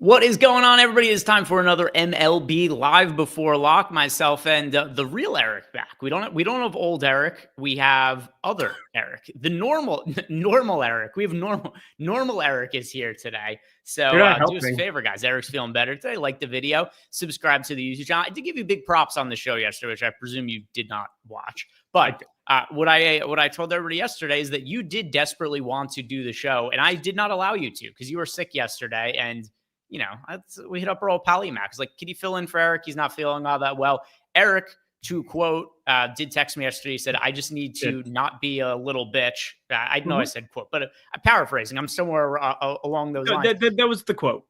What is going on, everybody? It's time for another MLB Live Before Lock. Myself and the real Eric back. We don't have old Eric. We have other Eric, the normal Eric. We have normal Eric is here today. So do us a favor, guys. Eric's feeling better today. Like the video, subscribe to the YouTube channel. I did give you big props on the show yesterday, which I presume you did not watch. But what I told everybody yesterday is that you did desperately want to do the show, and I did not allow you to because you were sick yesterday. And you know, we hit up our old pal Max. Like, can you fill in for Eric? He's not feeling all that well. Eric, to quote, did text me yesterday. He said, I just need to not be a little bitch. I know I said quote, but I'm paraphrasing. I'm somewhere along those lines. That was the quote.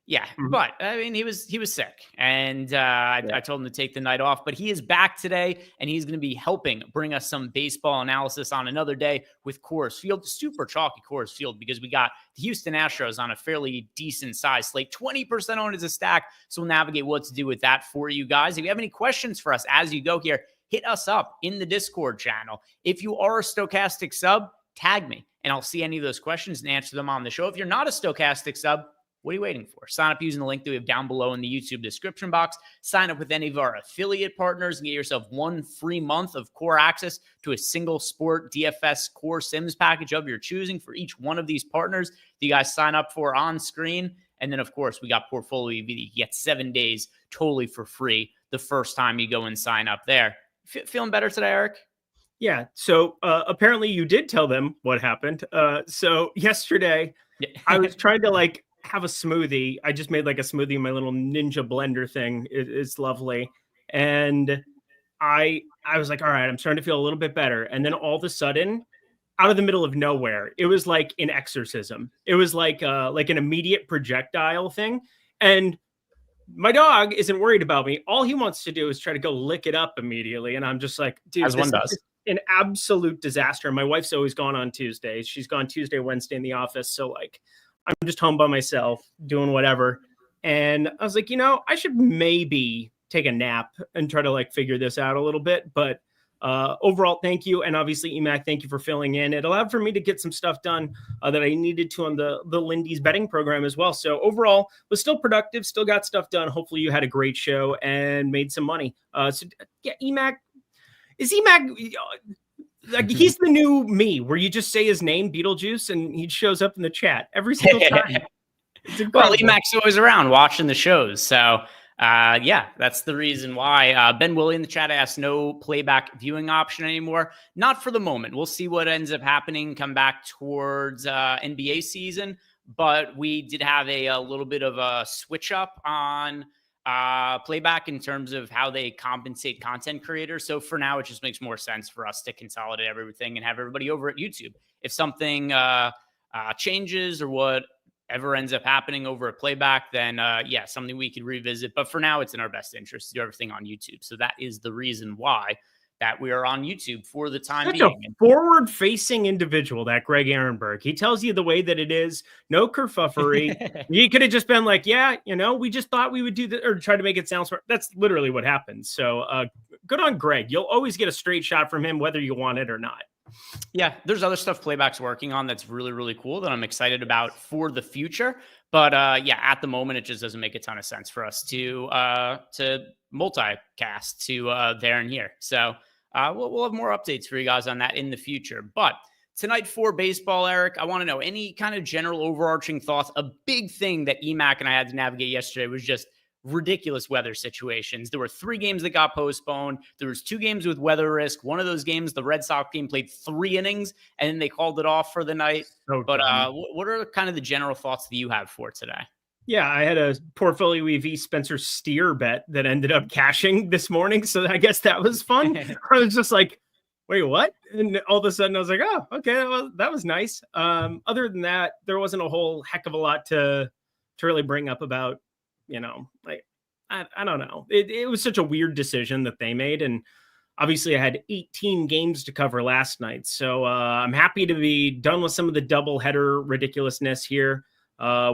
Yeah. But I mean, he was sick, and I told him to take the night off. But he is back today, and he's going to be helping bring us some baseball analysis on another day with Coors Field, super chalky Coors Field, because we got the Houston Astros on a fairly decent size slate, 20% owned as a stack. So we'll navigate what to do with that for you guys. If you have any questions for us as you go here, hit us up in the Discord channel. If you are a Stokastic sub, tag me, and I'll see any of those questions and answer them on the show. If you're not a Stokastic sub, what are you waiting for? Sign up using the link that we have down below in the YouTube description box. Sign up with any of our affiliate partners and get yourself 1 free month of core access to a single sport DFS core Sims package of your choosing for each one of these partners that you guys sign up for on screen. And then, of course, we got Portfolio EV. You get 7 days totally for free the first time you go and sign up there. Feeling better today, Eric? Yeah. So apparently you did tell them what happened. So yesterday I was trying to have a smoothie. I just made a smoothie in my little ninja blender thing. It's lovely. And I was like, all right, I'm starting to feel a little bit better. And then all of a sudden, out of the middle of nowhere, it was like an exorcism. It was like an immediate projectile thing. And my dog isn't worried about me. All he wants to do is try to go lick it up immediately. And I'm just like, dude, as one does. An absolute disaster. My wife's always gone on Tuesdays. She's gone Tuesday, Wednesday in the office. So I'm just home by myself doing whatever. And I was like, I should maybe take a nap and try to figure this out a little bit. But overall, thank you. And obviously, EMAC, thank you for filling in. It allowed for me to get some stuff done that I needed to on the Lindy's betting program as well. So overall, was still productive, still got stuff done. Hopefully you had a great show and made some money. EMAC, is EMAC... he's the new me, where you just say his name, Beetlejuice, and he shows up in the chat every single time. Well, EMAC's always around watching the shows. So, that's the reason why. Ben Willie in the chat asked, no playback viewing option anymore. Not for the moment. We'll see what ends up happening, come back towards NBA season. But we did have a little bit of a switch up on playback in terms of how they compensate content creators. So for now, it just makes more sense for us to consolidate everything and have everybody over at YouTube. If something changes or whatever ends up happening over at playback, then something we could revisit. But for now, it's in our best interest to do everything on YouTube. So that is the reason why that we are on YouTube for the time being. Such a forward-facing individual, that Greg Ehrenberg. He tells you the way that it is. No kerfuffery. He could have just been like, we just thought we would do that, or try to make it sound smart. That's literally what happens. So good on Greg. You'll always get a straight shot from him, whether you want it or not. Yeah, there's other stuff Playback's working on that's really, really cool that I'm excited about for the future. But at the moment, it just doesn't make a ton of sense for us to multicast to there and here. So we'll have more updates for you guys on that in the future. But tonight for baseball, Eric, I want to know any kind of general overarching thoughts. A big thing that EMAC and I had to navigate yesterday was just ridiculous weather situations. There were 3 games that got postponed. There was 2 games with weather risk. One of those games, the Red Sox game, played 3 innings, and then they called it off for the night. What are kind of the general thoughts that you have for today? Yeah, I had a Portfolio EV Spencer Steer bet that ended up cashing this morning, so I guess that was fun. I was just like, wait, what? And all of a sudden I was like, oh, okay, well, that was nice. Other than that, there wasn't a whole heck of a lot to really bring up about, I don't know. It was such a weird decision that they made, and obviously I had 18 games to cover last night, so I'm happy to be done with some of the double header ridiculousness here.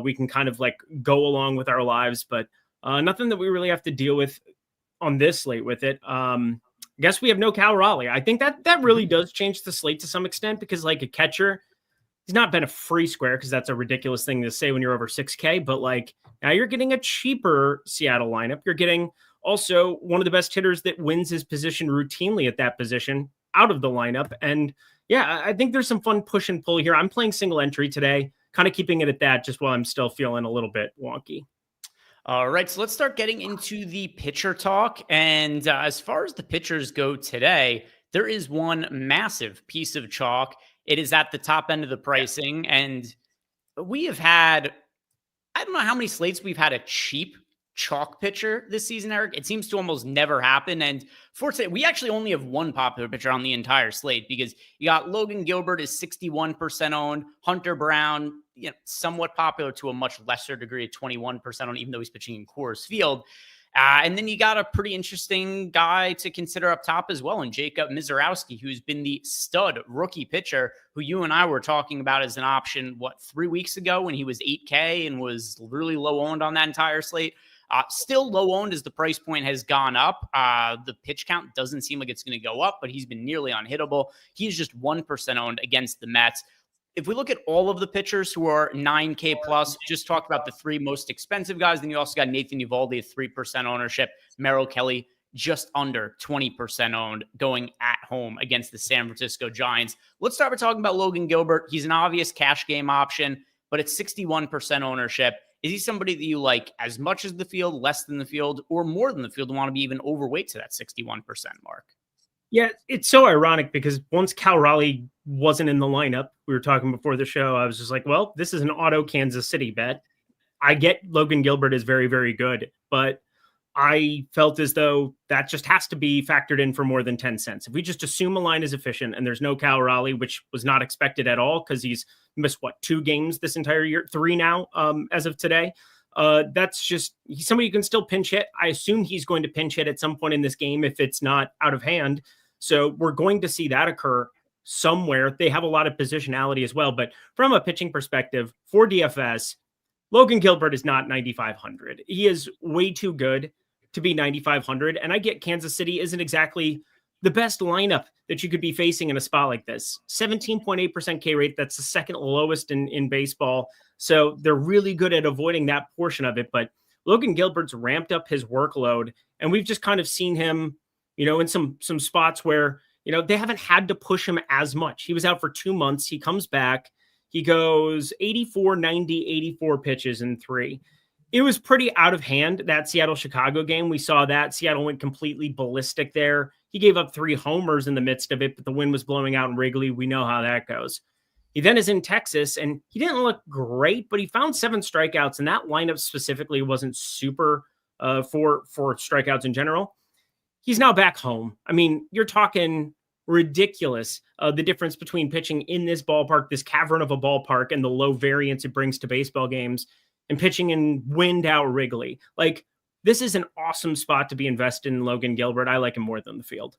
We can kind of go along with our lives, but nothing that we really have to deal with on this slate with it. I guess we have no Cal Raleigh. I think that really does change the slate to some extent, because a catcher, he's not been a free square because that's a ridiculous thing to say when you're over 6K, but like now you're getting a cheaper Seattle lineup. You're getting also one of the best hitters that wins his position routinely at that position out of the lineup. And yeah, I think there's some fun push and pull here. I'm playing single entry today, kind of keeping it at that just while I'm still feeling a little bit wonky. All right, so let's start getting into the pitcher talk. And as far as the pitchers go today, there is one massive piece of chalk. It is at the top end of the pricing. And we have had, I don't know how many slates we've had a cheap chalk pitcher this season, Eric. It seems to almost never happen. And fortunately, we actually only have one popular pitcher on the entire slate because you got Logan Gilbert is 61% owned, Hunter Brown, somewhat popular to a much lesser degree at 21% owned, even though he's pitching in Coors Field. And then you got a pretty interesting guy to consider up top as well, and Jacob Miserowski, who's been the stud rookie pitcher who you and I were talking about as an option, 3 weeks ago when he was 8K and was really low owned on that entire slate. Still low owned as the price point has gone up. The pitch count doesn't seem like it's going to go up, but he's been nearly unhittable. He's just 1% owned against the Mets. If we look at all of the pitchers who are 9K plus, just talked about the three most expensive guys. Then you also got Nathan Eovaldi at 3% ownership. Merrill Kelly just under 20% owned going at home against the San Francisco Giants. Let's start by talking about Logan Gilbert. He's an obvious cash game option, but it's 61% ownership. Is he somebody that you like as much as the field, less than the field, or more than the field and want to be even overweight to that 61% mark? Yeah, it's so ironic because once Cal Raleigh wasn't in the lineup, we were talking before the show, I was just like, well, this is an auto Kansas City bet. I get Logan Gilbert is very, very good, but I felt as though that just has to be factored in for more than 10 cents. If we just assume a line is efficient and there's no Cal Raleigh, which was not expected at all because he's missed, 2 games this entire year, 3 now as of today. That's just he's somebody you can still pinch hit. I assume he's going to pinch hit at some point in this game if it's not out of hand. So we're going to see that occur somewhere. They have a lot of positionality as well. But from a pitching perspective for DFS, Logan Gilbert is not 9,500. He is way too good to be 9,500. And I get Kansas City isn't exactly the best lineup that you could be facing in a spot like this. 17.8% K rate. That's the second lowest in baseball. So they're really good at avoiding that portion of it. But Logan Gilbert's ramped up his workload. And we've just kind of seen him, in some spots where, they haven't had to push him as much. He was out for 2 months. He comes back. He goes 84, 90, 84 pitches in 3. It was pretty out of hand, that Seattle-Chicago game. We saw that. Seattle went completely ballistic there. He gave up 3 homers in the midst of it, but the wind was blowing out in Wrigley. We know how that goes. He then is in Texas, and he didn't look great, but he found 7 strikeouts, and that lineup specifically wasn't super for strikeouts in general. He's now back home. I mean, you're talking ridiculous, the difference between pitching in this ballpark, this cavern of a ballpark, and the low variance it brings to baseball games, and pitching in wind out Wrigley. Like, this is an awesome spot to be invested in Logan Gilbert. I like him more than the field.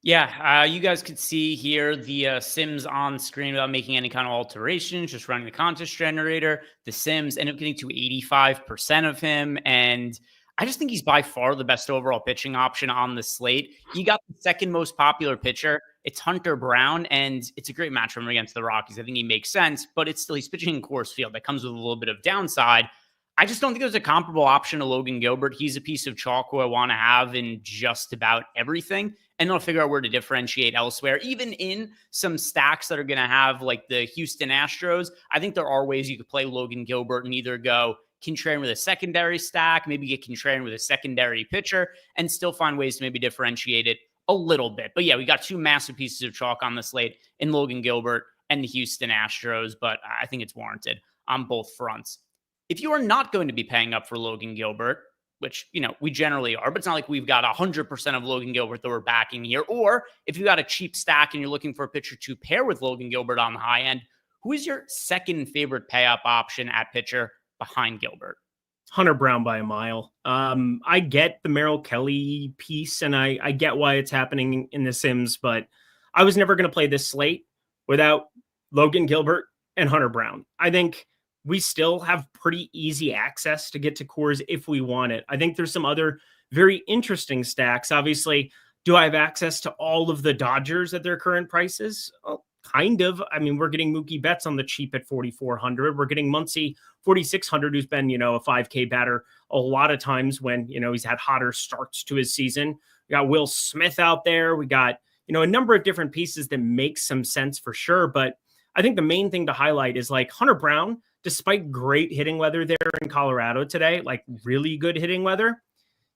Yeah, you guys could see here the Sims on screen without making any kind of alterations, just running the contest generator. The Sims end up getting to 85% of him, and I just think he's by far the best overall pitching option on the slate. You got the second most popular pitcher. It's Hunter Brown, and it's a great match for him against the Rockies. I think he makes sense, but it's still, he's pitching in Coors Field. That comes with a little bit of downside. I just don't think there's a comparable option to Logan Gilbert. He's a piece of chalk who I want to have in just about everything, and I'll figure out where to differentiate elsewhere. Even in some stacks that are going to have like the Houston Astros, I think there are ways you could play Logan Gilbert and either go contrarian with a secondary stack, maybe get contrarian with a secondary pitcher, and still find ways to maybe differentiate it a little bit. But yeah, we got 2 massive pieces of chalk on the slate in Logan Gilbert and the Houston Astros, but I think it's warranted on both fronts. If you are not going to be paying up for Logan Gilbert, which, we generally are, but it's not like we've got 100% of Logan Gilbert that we're backing here, or if you got a cheap stack and you're looking for a pitcher to pair with Logan Gilbert on the high end, who is your second favorite pay up option at pitcher behind Gilbert? Hunter Brown by a mile. I get the Merrill Kelly piece, and I get why it's happening in the Sims, but I was never going to play this slate without Logan Gilbert and Hunter Brown. I think we still have pretty easy access to get to Coors if we want it. I think there's some other very interesting stacks. Obviously, do I have access to all of the Dodgers at their current prices? Well, kind of. I mean, we're getting Mookie Betts on the cheap at 4,400. We're getting Muncy 4,600, who's been, a 5K batter a lot of times when, he's had hotter starts to his season. We got Will Smith out there. We got, a number of different pieces that make some sense for sure. But I think the main thing to highlight is like Hunter Brown, despite great hitting weather there in Colorado today, like really good hitting weather,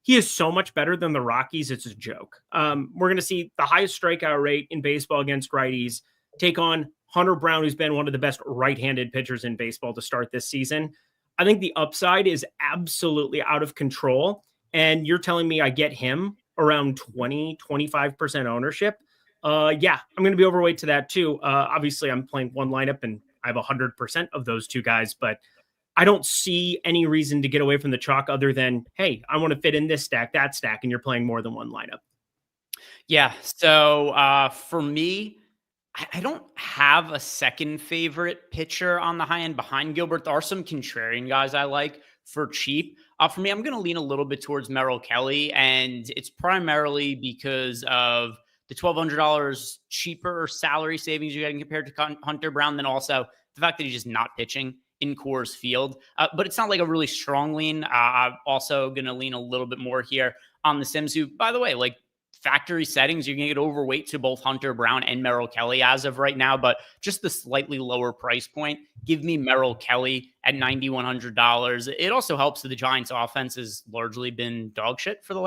he is so much better than the Rockies. It's a joke. We're going to see the highest strikeout rate in baseball against righties take on Hunter Brown, who's been one of the best right-handed pitchers in baseball to start this season. I think the upside is absolutely out of control. And you're telling me I get him around 25% ownership. Yeah, I'm going to be overweight to that too. Obviously, I'm playing one lineup and I have 100% of those two guys, but I don't see any reason to get away from the chalk other than, hey, I want to fit in this stack, that stack, and you're playing more than one lineup. Yeah. So for me, I don't have a second favorite pitcher on the high end behind Gilbert. There are some contrarian guys I like for cheap. For me, I'm going to lean a little bit towards Merrill Kelly, and it's primarily because of the $1,200 cheaper salary savings you're getting compared to Hunter Brown, then also the fact that he's just not pitching in Coors Field. But it's not like a really strong lean. I'm also going to lean a little bit more here on the Sims, who, by the way, like factory settings, you're going to get overweight to both Hunter Brown and Merrill Kelly as of right now, but just the slightly lower price point. Give me Merrill Kelly at $9,100. It also helps that the Giants offense has largely been dog shit for the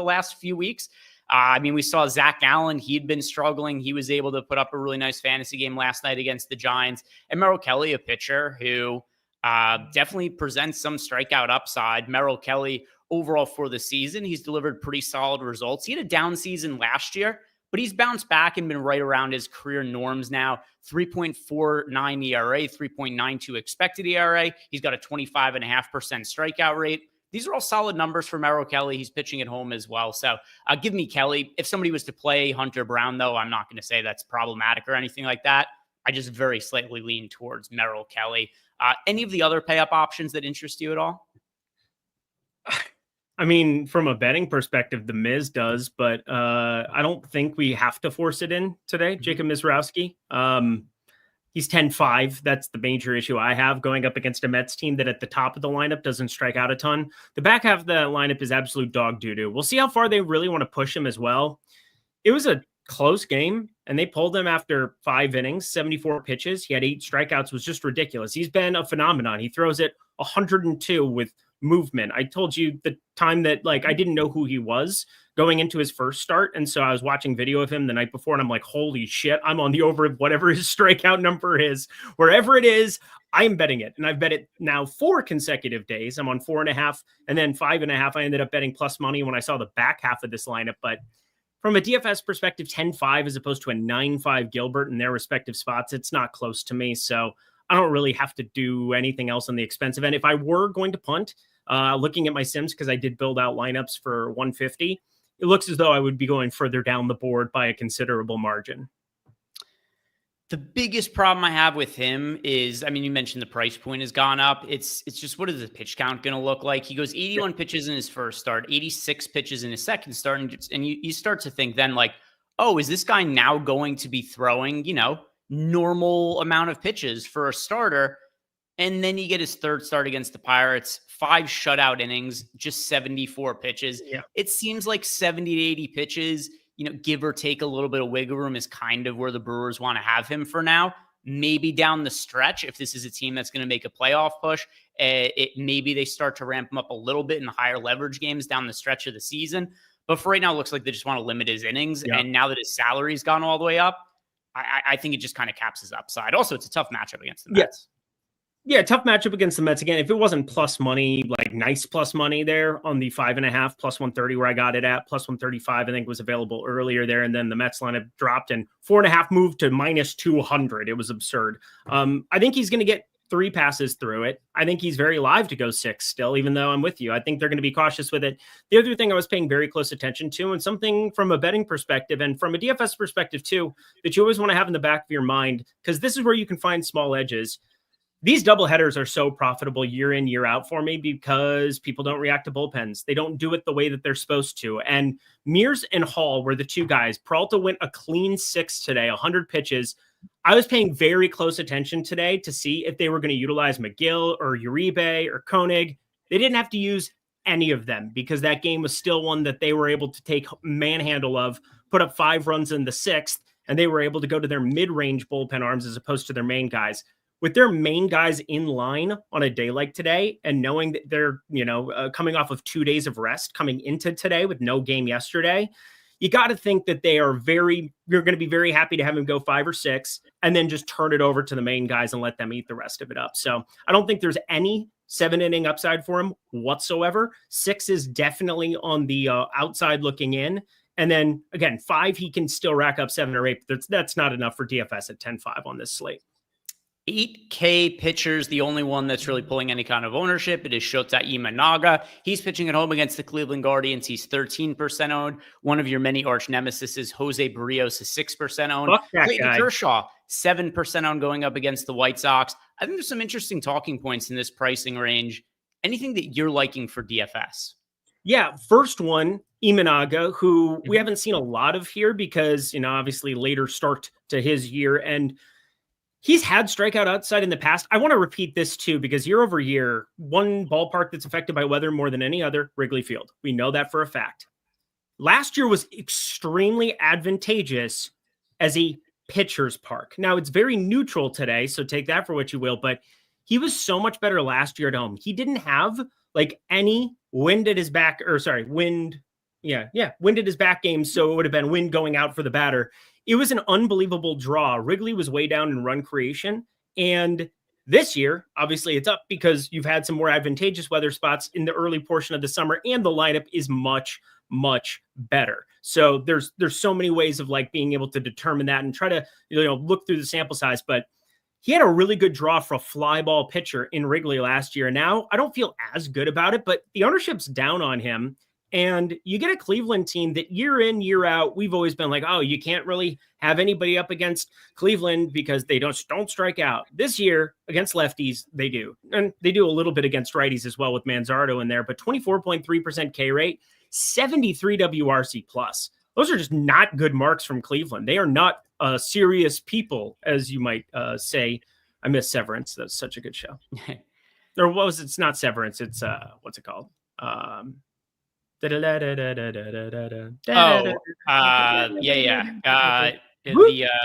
last few weeks. I mean, we saw Zach Allen. He'd been struggling. He was able to put up a really nice fantasy game last night against the Giants. And Merrill Kelly, a pitcher who definitely presents some strikeout upside. Merrill Kelly, overall for the season, he's delivered pretty solid results. He had a down season last year, but he's bounced back and been right around his career norms now. 3.49 ERA, 3.92 expected ERA. He's got a 25.5% strikeout rate. These are all solid numbers for Merrill Kelly. He's pitching at home as well. So give me Kelly. If somebody was to play Hunter Brown, though, I'm not going to say that's problematic or anything like that. I just very slightly lean towards Merrill Kelly. Any of the other pay-up options that interest you at all? I mean, from a betting perspective, the Miz does, but I don't think we have to force it in today. Jacob Miserowski. He's 10-5. That's the major issue I have going up against a Mets team that at the top of the lineup doesn't strike out a ton. The back half of the lineup is absolute dog doo-doo. We'll see how far they really want to push him as well. It was a close game, and they pulled him after 5 innings, 74 pitches. He had 8 strikeouts. It was just ridiculous. He's been a phenomenon. He throws it 102 with movement. I told you the time that I didn't know who he was going into his first start. And so I was watching video of him the night before and I'm like, holy shit, I'm on the over of whatever his strikeout number is, wherever it is, I'm betting it. And I've bet it now 4 consecutive days. I'm on 4.5 and then 5.5. I ended up betting plus money when I saw the back half of this lineup. But from a DFS perspective, 10-5 as opposed to a 9-5 Gilbert in their respective spots, it's not close to me. So I don't really have to do anything else on the expensive end. If I were going to punt, looking at my Sims, because I did build out lineups for 150, it looks as though I would be going further down the board by a considerable margin. The biggest problem I have with him is, I mean, you mentioned the price point has gone up. It's just, what is the pitch count going to look like? He goes 81 pitches in his first start, 86 pitches in his second start. And you start to think then oh, is this guy now going to be throwing, normal amount of pitches for a starter? And then you get his third start against the Pirates, 5 shutout innings, just 74 pitches. Yeah. It seems like 70 to 80 pitches, give or take a little bit of wiggle room is kind of where the Brewers want to have him for now. Maybe down the stretch, if this is a team that's going to make a playoff push, maybe they start to ramp him up a little bit in higher leverage games down the stretch of the season. But for right now, it looks like they just want to limit his innings. Yeah. And now that his salary's gone all the way up, I think it just kind of caps his upside. Also, it's a tough matchup against the Mets. Yeah, tough matchup against the Mets. Again, if it wasn't plus money, nice plus money there on the 5.5, plus 130 where I got it at, plus 135, I think was available earlier there. And then the Mets lineup dropped and 4.5 moved to minus 200. It was absurd. I think he's going to get 3 passes through it. I think he's very live to go 6 still, even though I'm with you. I think they're going to be cautious with it. The other thing I was paying very close attention to, and something from a betting perspective and from a DFS perspective too, that you always want to have in the back of your mind, because this is where you can find small edges. These doubleheaders are so profitable year in, year out for me because people don't react to bullpens. They don't do it the way that they're supposed to. And Mears and Hall were the 2 guys. Peralta went a clean 6 today, 100 pitches, I was paying very close attention today to see if they were going to utilize McGill or Uribe or Koenig. They didn't have to use any of them because that game was still one that they were able to take manhandle of, put up 5 runs in the 6th, and they were able to go to their mid-range bullpen arms as opposed to their main guys. With their main guys in line on a day like today, and knowing that they're, coming off of 2 days of rest coming into today with no game yesterday, you got to think that you're going to be very happy to have him go 5 or 6 and then just turn it over to the main guys and let them eat the rest of it up. So I don't think there's any 7-inning upside for him whatsoever. 6 is definitely on the outside looking in. And then again, 5, he can still rack up 7 or 8. That's not enough for DFS at 10-5 on this slate. 8K pitchers, the only one that's really pulling any kind of ownership. It is Shota Imanaga. He's pitching at home against the Cleveland Guardians. He's 13% owned. One of your many arch nemesis is Jose Barrios, is 6% owned. Clayton Kershaw, 7% owned, going up against the White Sox. I think there's some interesting talking points in this pricing range. Anything that you're liking for DFS? Yeah, first one, Imanaga, who we haven't seen a lot of here because, obviously later start to his year. And he's had strikeout outside in the past. I want to repeat this too, because year over year, one ballpark that's affected by weather more than any other, Wrigley Field. We know that for a fact. Last year was extremely advantageous as a pitcher's park. Now it's very neutral today, so take that for what you will, but he was so much better last year at home. He didn't have any wind at his back, wind at his back game. So it would have been wind going out for the batter. It was an unbelievable draw. Wrigley was way down in run creation. And this year, obviously it's up because you've had some more advantageous weather spots in the early portion of the summer, and the lineup is much, much better. So there's so many ways of being able to determine that and try to, look through the sample size. But he had a really good draw for a fly ball pitcher in Wrigley last year. Now I don't feel as good about it, but the ownership's down on him. And you get a Cleveland team that year in, year out, we've always been like, oh, you can't really have anybody up against Cleveland because they don't strike out. This year against lefties, they do. And they do a little bit against righties as well with Manzardo in there, but 24.3% K rate, 73 WRC plus. Those are just not good marks from Cleveland. They are not serious people, as you might say. I miss Severance. That's such a good show. Or what was it? It's not Severance. It's what's it called? The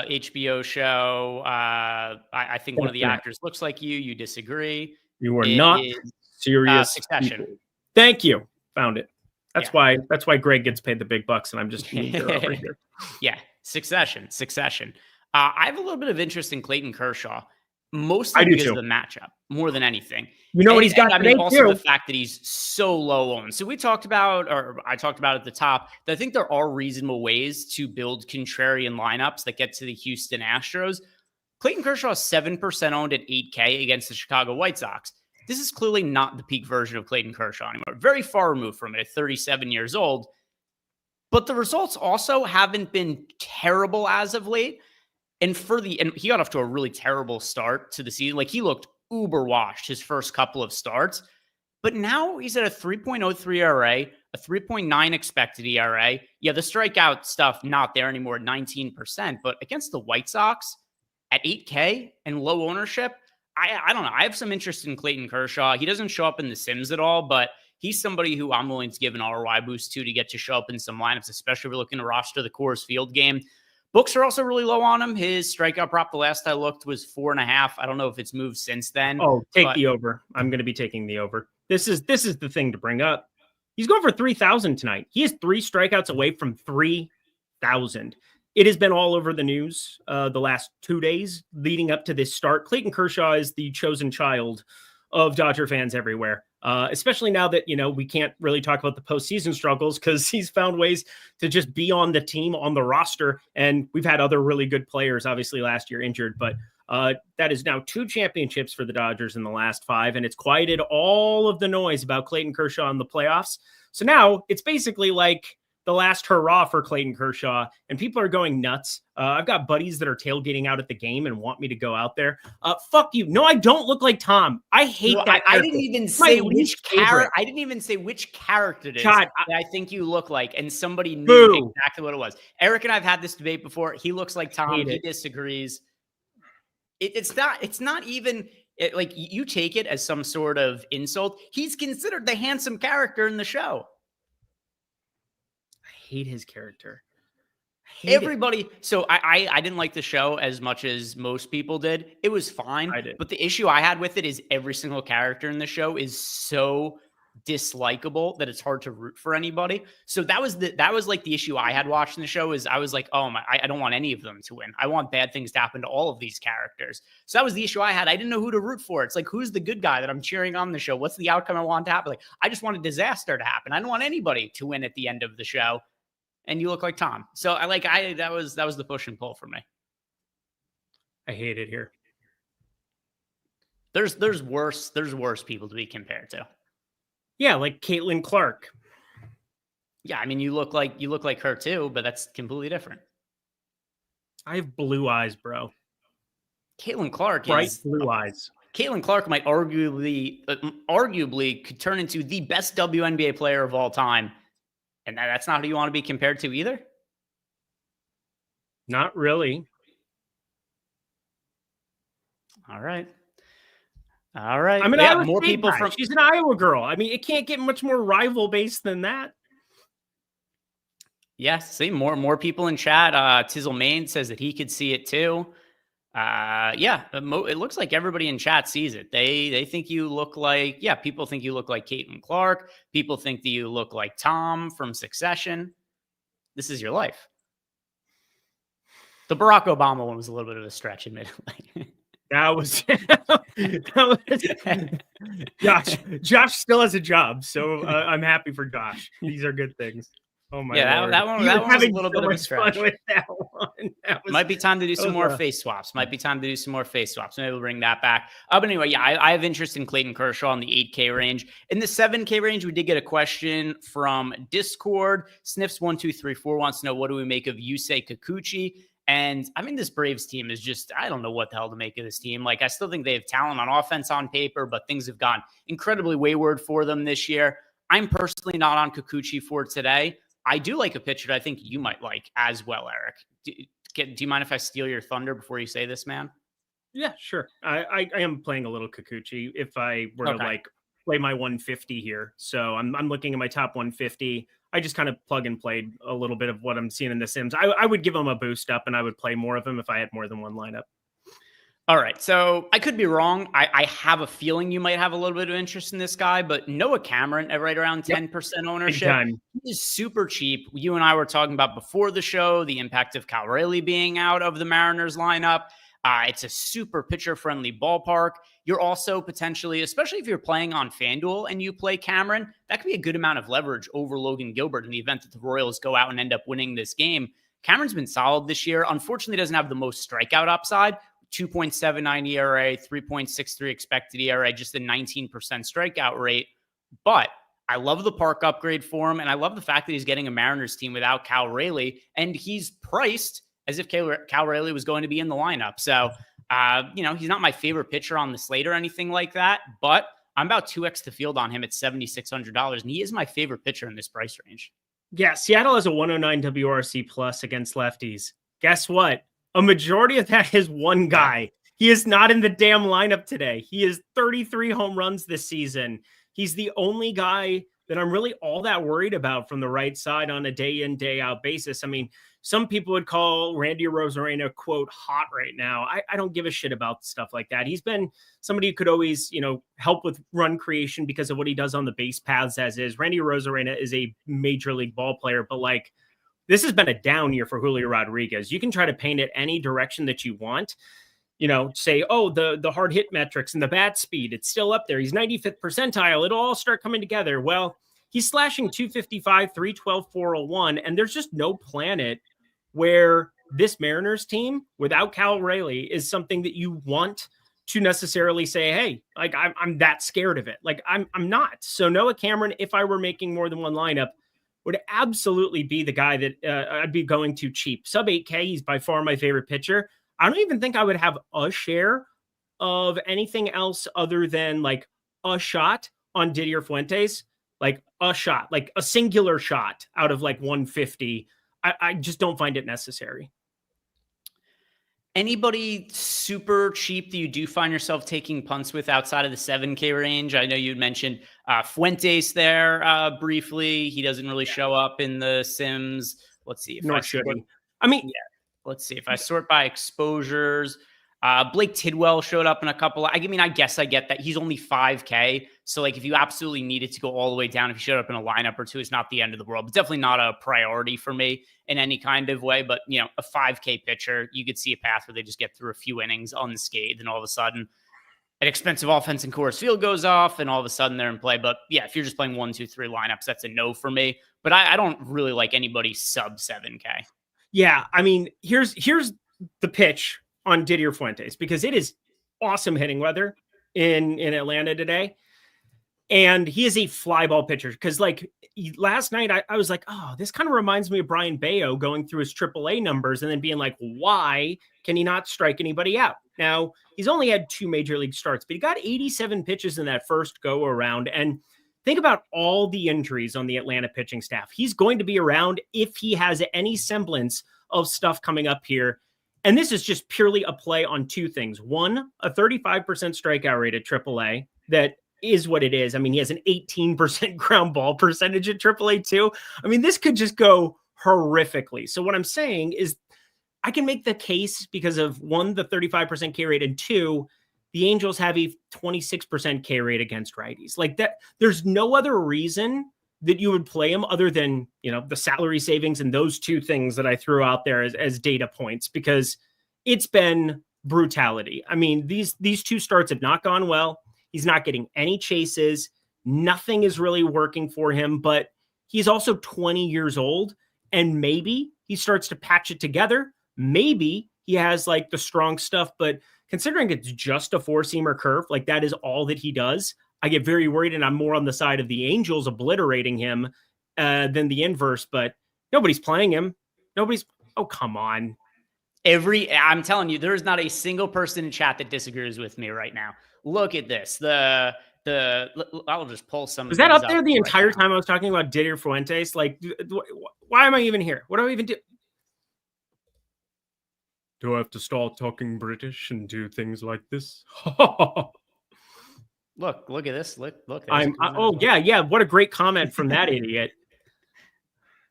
HBO show. I think one of the actors looks like you. You disagree. You are not serious. Succession. People. Thank you. Found it. That's why Greg gets paid the big bucks, and I'm just over here. Yeah, Succession. I have a little bit of interest in Clayton Kershaw, mostly because of the matchup, more than anything. What he's got. Also the fact that he's so low owned. So I talked about at the top that I think there are reasonable ways to build contrarian lineups that get to the Houston Astros. Clayton Kershaw is 7% owned at 8K against the Chicago White Sox. This is clearly not the peak version of Clayton Kershaw anymore. Very far removed from it at 37 years old. But the results also haven't been terrible as of late. And he got off to a really terrible start to the season. He looked uber washed his first couple of starts. But now he's at a 3.03 ERA, a 3.9 expected ERA. Yeah, the strikeout stuff not there anymore at 19%. But against the White Sox at 8K and low ownership, I don't know. I have some interest in Clayton Kershaw. He doesn't show up in the Sims at all, but he's somebody who I'm willing to give an ROI boost to get to show up in some lineups, especially if we're looking to roster the Coors Field game. Books are also really low on him. His strikeout prop, the last I looked, was 4.5. I don't know if it's moved since then. Oh, take the over. I'm going to be taking the over. This is the thing to bring up. He's going for 3,000 tonight. He is 3 strikeouts away from 3,000. It has been all over the news the last 2 days leading up to this start. Clayton Kershaw is the chosen child of Dodger fans everywhere, especially now that, we can't really talk about the postseason struggles because he's found ways to just be on the team, on the roster. And we've had other really good players, obviously last year injured, but that is now 2 championships for the Dodgers in the last 5. And it's quieted all of the noise about Clayton Kershaw in the playoffs. So now it's basically like the last hurrah for Clayton Kershaw, and people are going nuts. I've got buddies that are tailgating out at the game and want me to go out there. Fuck you. No, I don't look like Tom. I hate that. I didn't even say which character. I didn't even say which character it is that I think you look like, and somebody knew exactly what it was. Eric and I've had this debate before. He looks like Tom. He disagrees. It's not even like you take it as some sort of insult. He's considered the handsome character in the show. I hate his character. Everybody. So I didn't like the show as much as most people did. It was fine. I did. But the issue I had with it is every single character in the show is so dislikable that it's hard to root for anybody. So that was like the issue I had watching the show. Is I was like, oh my, I don't want any of them to win. I want bad things to happen to all of these characters. So that was the issue I had. I didn't know who to root for. It's like, who's the good guy that I'm cheering on the show? What's the outcome I want to happen? Like, I just want a disaster to happen. I don't want anybody to win at the end of the show. And you look like Tom. So that was the push and pull for me. I hate it here. There's worse people to be compared to. Yeah, like Caitlin Clark. Yeah, I mean you look like her too, but that's completely different. I have blue eyes, bro. Caitlin Clark, bright blue eyes. Caitlin Clark might arguably could turn into the best WNBA player of all time. And that's not who you want to be compared to either? Not really. All right. I mean, more people from. She's an Iowa girl. I mean, it can't get much more rival based than that. Yes, see more people in chat. Tizzle Main says that he could see it too. It looks like everybody in chat sees it. They think you look like, people think you look like Caitlin Clark. People think that you look like Tom from Succession. This is your life. The Barack Obama one was a little bit of a stretch, admittedly. That was Josh still has a job, so I'm happy for Josh. These are good things. Oh my Lord. that one was a little bit of a stretch. With that one. Might be time to do some more face swaps. Maybe we'll bring that back. But anyway, I have interest in Clayton Kershaw in the 8K range. In the 7K range, we did get a question from Discord. Sniffs1234 wants to know, what do we make of Yusei Kikuchi? And I mean, this Braves team is just, I don't know what the hell to make of this team. Like, I still think they have talent on offense on paper, but things have gone incredibly wayward for them this year. I'm personally not on Kikuchi for today. I do like a pitcher that I think you might like as well, Eric. Do you mind if I steal your thunder before you say this, man? Yeah, sure. I am playing a little Kikuchi if I were to play my 150 here. So I'm looking at my top 150. I just kind of plug and played a little bit of what I'm seeing in the Sims. I would give him a boost up, and I would play more of him if I had more than one lineup. All right, so I could be wrong. I have a feeling you might have a little bit of interest in this guy, but Noah Cameron at right around 10% ownership. He is super cheap. You and I were talking about before the show the impact of Cal Raleigh being out of the Mariners lineup. It's a super pitcher-friendly ballpark. You're also potentially, especially if you're playing on FanDuel and you play Cameron, that could be a good amount of leverage over Logan Gilbert in the event that the Royals go out and end up winning this game. Cameron's been solid this year. Unfortunately, doesn't have the most strikeout upside. 2.79 ERA, 3.63 expected ERA, just a 19% strikeout rate. But I love the park upgrade for him, and I love the fact that he's getting a Mariners team without Cal Raleigh, and he's priced as if Cal Raleigh was going to be in the lineup. So, he's not my favorite pitcher on the slate or anything like that, but I'm about 2x the field on him at $7,600, and he is my favorite pitcher in this price range. Yeah, Seattle has a 109 WRC plus against lefties. Guess what? A majority of that is one guy. He is not in the damn lineup today. He has 33 home runs this season. He's the only guy that I'm really all that worried about from the right side on a day in, day out basis. I mean, some people would call Randy Arozarena, quote, hot right now. I don't give a shit about stuff like that. He's been somebody who could always, help with run creation because of what he does on the base paths as is. Randy Arozarena is a major league ball player, but this has been a down year for Julio Rodriguez. You can try to paint it any direction that you want. Say, the hard hit metrics and the bat speed, it's still up there. He's 95th percentile. It'll all start coming together. Well, he's slashing 255, 312, 401, and there's just no planet where this Mariners team without Cal Raleigh is something that you want to necessarily say, hey, I'm that scared of it. I'm not. So Noah Cameron, if I were making more than one lineup, would absolutely be the guy that I'd be going to cheap. Sub 8K, he's by far my favorite pitcher. I don't even think I would have a share of anything else other than a shot on Didier Fuentes, a shot, a singular shot out of 150. I just don't find it necessary. Anybody super cheap that you do find yourself taking punts with outside of the 7K range? I know you mentioned Fuentes there briefly. He doesn't really show up in the Sims. Let's see if Nor should he. I mean, yeah. Let's see if I sort by exposures. Blake Tidwell showed up in a couple. I mean, I guess I get that he's only 5K. So like if you absolutely needed to go all the way down, if he showed up in a lineup or two, it's not the end of the world. But definitely not a priority for me in any kind of way. But, you know, a 5K pitcher, you could see a path where they just get through a few innings unscathed and all of a sudden an expensive offense in Coors Field goes off and all of a sudden they're in play. But yeah, if you're just playing 1, 2, 3 lineups, that's a no for me. But I don't really like anybody sub 7K. Yeah, I mean, here's the pitch on Didier Fuentes, because it is awesome hitting weather in Atlanta today. And he is a fly ball pitcher. Because like last night, I was like, oh, this kind of reminds me of Brian Bayo going through his AAA numbers and then being like, why can he not strike anybody out? Now, he's only had 2 major league starts, but he got 87 pitches in that first go around. And think about all the injuries on the Atlanta pitching staff. He's going to be around if he has any semblance of stuff coming up here. And this is just purely a play on 2 things. One, a 35% strikeout rate at AAA. That is what it is. I mean, he has an 18% ground ball percentage at AAA too. I mean, this could just go horrifically. So what I'm saying is I can make the case because of 1, the 35% K rate, and 2, the Angels have a 26% K rate against righties. Like that, there's no other reason that you would play him other than, you know, the salary savings and those 2 things that I threw out there as data points, because it's been brutality. I mean, these 2 starts have not gone well. He's not getting any chases. Nothing is really working for him, but he's also 20 years old, and maybe he starts to patch it together. Maybe he has like the strong stuff, but considering it's just a 4-seamer curve, like that is all that he does, I get very worried, and I'm more on the side of the Angels obliterating him than the inverse, but nobody's playing him. Oh, come on. I'm telling you, there is not a single person in chat that disagrees with me right now. Look at this. I'll just pull some. Was that up there the entire time I was talking about Didier Fuentes? Like, why am I even here? What do I even do? Do I have to start talking British and do things like this? Look at this. Look. Yeah. What a great comment from that idiot.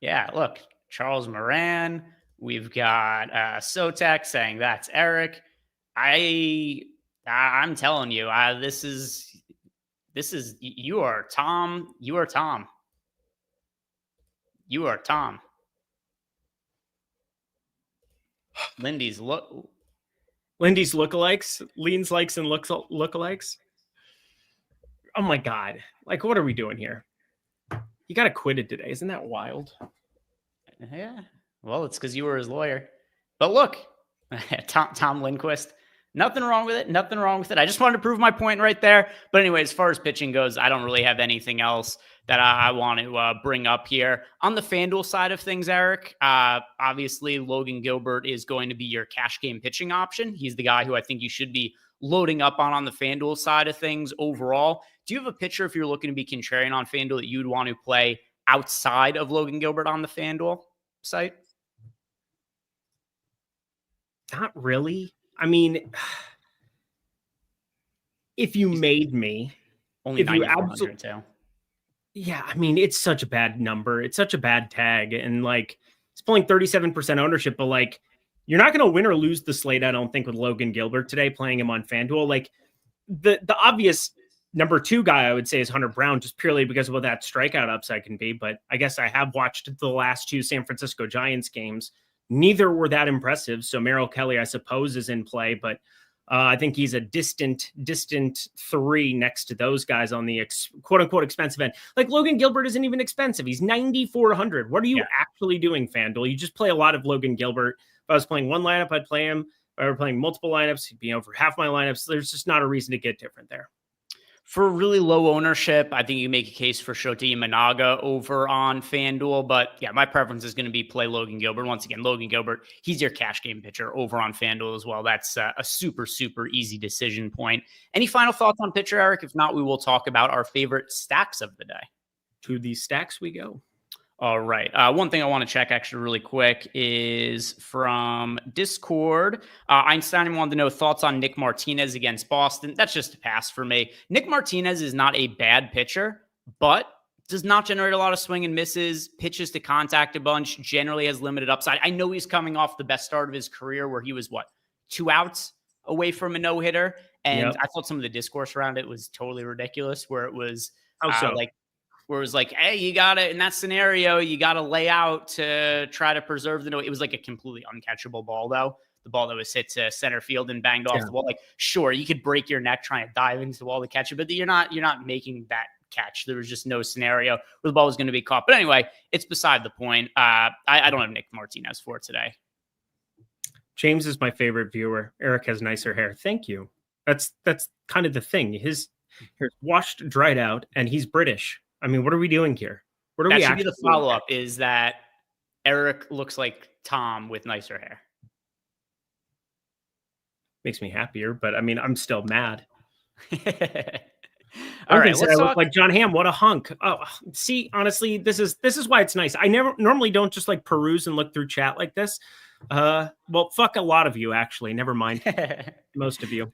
Yeah, look, Charles Moran. We've got Sotek saying that's Eric. I'm telling you, this is you are Tom. You are Tom. You are Tom. Lindy's lookalikes, leans likes and lookalikes. Oh my God. Like, what are we doing here? He got acquitted today. Isn't that wild? Yeah. Well, it's because you were his lawyer. But look, Tom Lindquist, nothing wrong with it. Nothing wrong with it. I just wanted to prove my point right there. But anyway, as far as pitching goes, I don't really have anything else that I want to bring up here. On the FanDuel side of things, Eric, obviously Logan Gilbert is going to be your cash game pitching option. He's the guy who I think you should be loading up on the FanDuel side of things overall. Do you have a pitcher, if you're looking to be contrarian on FanDuel, that you'd want to play outside of Logan Gilbert on the FanDuel site? Not really. I mean, if you made me, only 9,400 too. Yeah, I mean, it's such a bad number. It's such a bad tag. And like, it's pulling 37% ownership, but like, you're not going to win or lose the slate, I don't think, with Logan Gilbert today, playing him on FanDuel. Like, the obvious number 2 guy I would say is Hunter Brown, just purely because of what that strikeout upside can be. But I guess I have watched the last 2 San Francisco Giants games. Neither were that impressive. So Merrill Kelly, I suppose, is in play, but I think he's a distant 3 next to those guys on the quote unquote expensive end. Like, Logan Gilbert isn't even expensive. He's 9,400. What are you actually doing, FanDuel? You just play a lot of Logan Gilbert. If I was playing one lineup, I'd play him. If I were playing multiple lineups, he'd be over half my lineups. There's just not a reason to get different there. For really low ownership, I think you make a case for Shota Imanaga over on FanDuel. But yeah, my preference is going to be play Logan Gilbert. Once again, Logan Gilbert, he's your cash game pitcher over on FanDuel as well. That's a super, super easy decision point. Any final thoughts on pitcher, Eric? If not, we will talk about our favorite stacks of the day. To these stacks we go. All right. One thing I want to check actually really quick is from Discord. Einstein wanted to know thoughts on Nick Martinez against Boston. That's just a pass for me. Nick Martinez is not a bad pitcher, but does not generate a lot of swing and misses, pitches to contact a bunch, generally has limited upside. I know he's coming off the best start of his career where he was, 2 outs away from a no-hitter? And I thought some of the discourse around it was totally ridiculous, where it was where it was like, hey, you got to, in that scenario, you got to lay out to try to preserve the no. It was like a completely uncatchable ball, though. The ball that was hit to center field and banged off the wall. Like, sure, you could break your neck trying to dive into the wall to catch it, but you're not making that catch. There was just no scenario where the ball was going to be caught. But anyway, it's beside the point. I don't have Nick Martinez for today. James is my favorite viewer. Eric has nicer hair. Thank you. That's kind of the thing. His hair's washed, dried out, and he's British. I mean, what are we doing here? What are that we should be the follow-up is that Eric looks like Tom with nicer hair. Makes me happier, but I mean, I'm still mad. All right, I look like John Hamm. What a hunk. Oh, see, honestly, this is why it's nice. I normally don't just like peruse and look through chat like this. Well, fuck a lot of you, actually. Never mind. Most of you.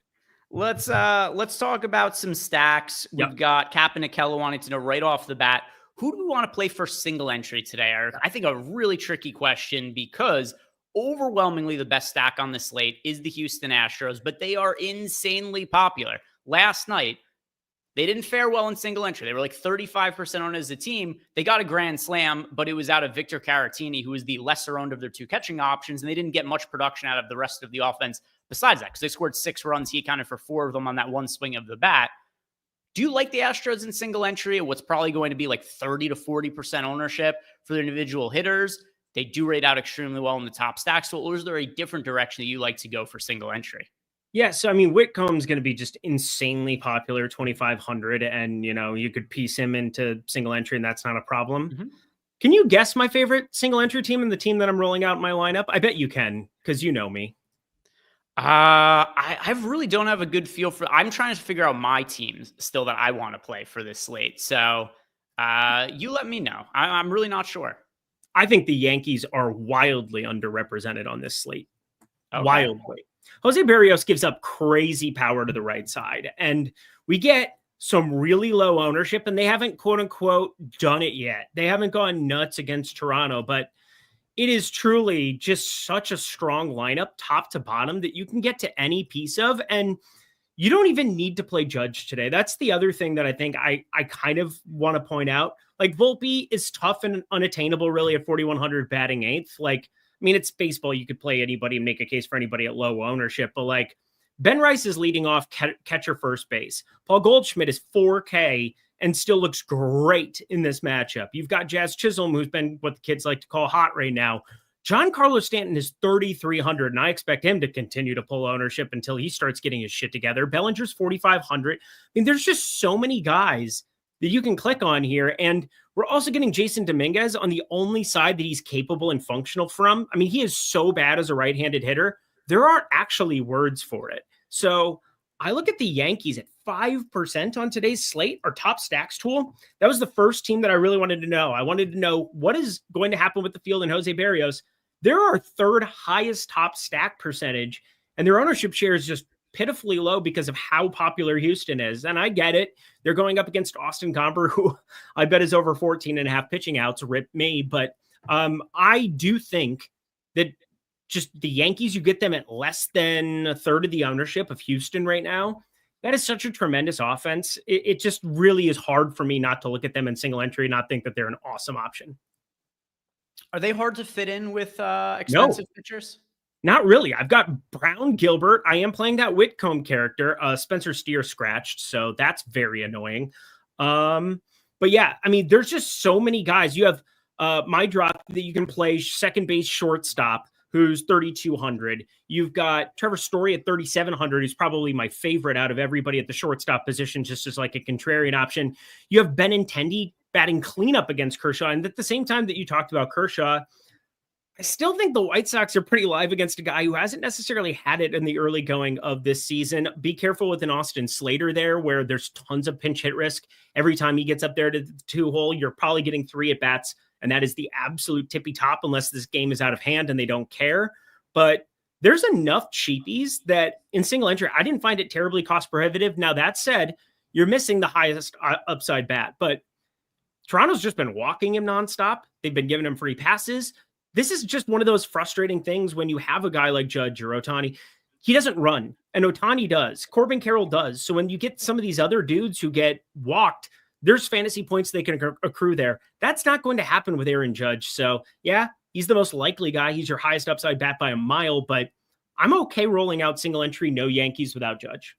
Let's talk about some stacks. We've got Cap and Akella wanting to know right off the bat, who do we want to play for single entry today, Eric? I think a really tricky question because overwhelmingly the best stack on the slate is the Houston Astros, but they are insanely popular. Last night, they didn't fare well in single entry. They were like 35% owned as a team. They got a grand slam, but it was out of Victor Caratini, who is the lesser owned of their 2 catching options, and they didn't get much production out of the rest of the offense besides that, because they scored 6 runs. He accounted for 4 of them on that one swing of the bat. Do you like the Astros in single entry at what's probably going to be like 30 to 40% ownership for their individual hitters? They do rate out extremely well in the top stacks. So, or is there a different direction that you like to go for single entry? Yeah, so I mean, Whitcomb's going to be just insanely popular, 2,500, and you could piece him into single entry, and that's not a problem. Mm-hmm. Can you guess my favorite single entry team and the team that I'm rolling out in my lineup? I bet you can, because you know me. I really don't have a good feel for. I'm trying to figure out my teams still that I want to play for this slate. So, you let me know. I'm really not sure. I think the Yankees are wildly underrepresented on this slate. Okay. Wildly. Jose Berrios gives up crazy power to the right side, and we get some really low ownership, and they haven't, quote unquote, done it yet. They haven't gone nuts against Toronto, but it is truly just such a strong lineup, top to bottom, that you can get to any piece of, and you don't even need to play Judge today. That's the other thing that I think I kind of want to point out. Like, Volpe is tough and unattainable, really, at 4,100 batting 8th. Like, I mean, it's baseball. You could play anybody and make a case for anybody at low ownership. But like, Ben Rice is leading off catcher first base. Paul Goldschmidt is 4K and still looks great in this matchup. You've got Jazz Chisholm, who's been what the kids like to call hot right now. Giancarlo Stanton is 3,300, and I expect him to continue to pull ownership until he starts getting his shit together. Bellinger's 4,500. I mean, there's just so many guys that you can click on here. And we're also getting Jason Dominguez on the only side that he's capable and functional from. I mean, he is so bad as a right-handed hitter. There aren't actually words for it. So I look at the Yankees at 5% on today's slate, our top stacks tool. That was the first team that I really wanted to know. I wanted to know what is going to happen with the field and Jose Berrios. They're our 3rd highest top stack percentage, and their ownership share is just pitifully low because of how popular Houston is. And I get it. They're going up against Austin Gomber, who I bet is over 14.5 pitching outs, rip me. But I do think that just the Yankees, you get them at less than a third of the ownership of Houston right now. That is such a tremendous offense. It just really is hard for me not to look at them in single entry and not think that they're an awesome option. Are they hard to fit in with expensive pitchers? Not really. I've got Brown, Gilbert. I am playing that Whitcomb character. Spencer Steer scratched, so that's very annoying. But yeah, I mean, there's just so many guys. You have my drop that you can play second base shortstop, who's 3,200. You've got Trevor Story at 3,700, who's probably my favorite out of everybody at the shortstop position, just as like a contrarian option. You have Benintendi batting cleanup against Kershaw. And at the same time that you talked about Kershaw, I still think the White Sox are pretty live against a guy who hasn't necessarily had it in the early going of this season. Be careful with an Austin Slater there, where there's tons of pinch hit risk. Every time he gets up there to the 2-hole, you're probably getting 3 at-bats and that is the absolute tippy top unless this game is out of hand and they don't care. But there's enough cheapies that in single entry, I didn't find it terribly cost prohibitive. Now, that said, you're missing the highest upside bat, but Toronto's just been walking him nonstop. They've been giving him free passes. This is just one of those frustrating things when you have a guy like Judge or Ohtani. He doesn't run, and Ohtani does. Corbin Carroll does. So when you get some of these other dudes who get walked, there's fantasy points they can accrue there. That's not going to happen with Aaron Judge. So yeah, he's the most likely guy. He's your highest upside bat by a mile, but I'm okay rolling out single entry, no Yankees without Judge.